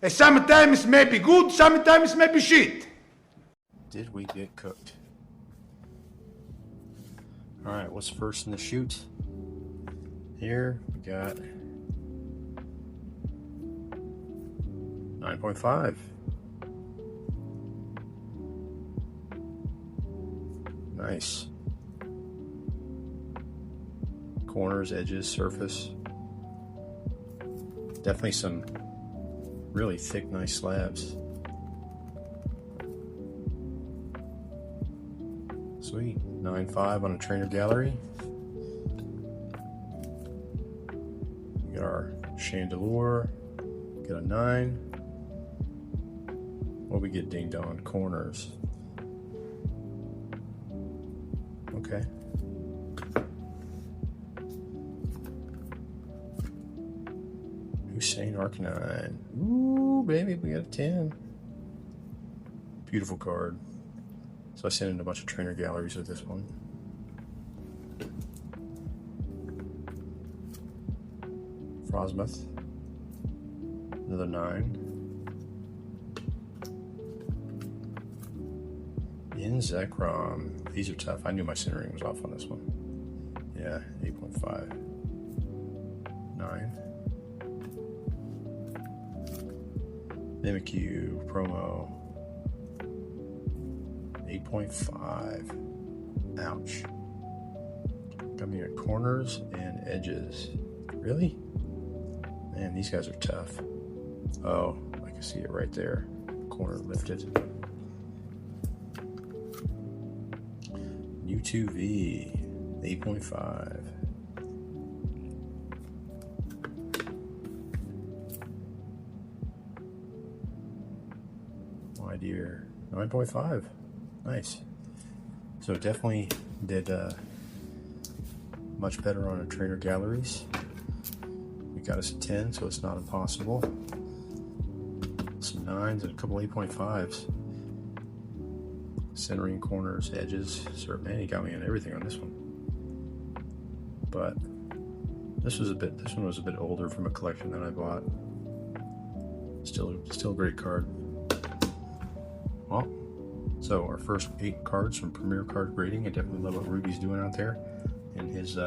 Sometimes may be good, sometimes may be shit. Did we get cooked? Alright, what's first in the chute? Here we got 9.5. Nice. Corners, edges, surface. Definitely some really thick, nice slabs. Sweet. 9.5 on a trainer gallery. We got our chandelier. Got a 9. What we get dinged on? Corners. Okay. Hussein Arcanine. Ooh, baby, we got a 10. Beautiful card. So I sent in a bunch of trainer galleries with this one. Frosmoth. Another 9. Inzekrom. These are tough. I knew my centering was off on this one. Yeah, 8.5. 9. Mimikyu promo. 8.5. Ouch. Got me at corners and edges. Really? Man, these guys are tough. Oh, I can see it right there. Corner lifted. U2V. 8.5. My dear. 9.5. Nice. So definitely did much better on a trainer galleries. We got us a 10, so it's not impossible. Some 9s and a couple 8.5s. Centering, corners, edges. So man, he got me on everything on this one. But this one was a bit older from a collection that I bought. Still a great card. Well, so our first 8 cards from Premier Card Grading. I definitely love what Ruby's doing out there in his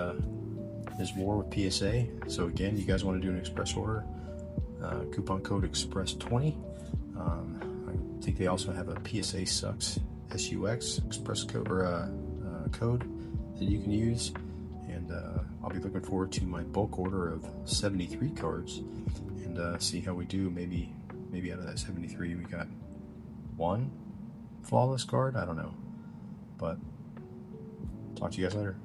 war with PSA. So again, you guys want to do an express order, coupon code express20. I think they also have a PSA sucks SUX express code or code that you can use, and I'll be looking forward to my bulk order of 73 cards and see how we do. Maybe out of that 73 we got 1 flawless card. I don't know, but talk to you guys later.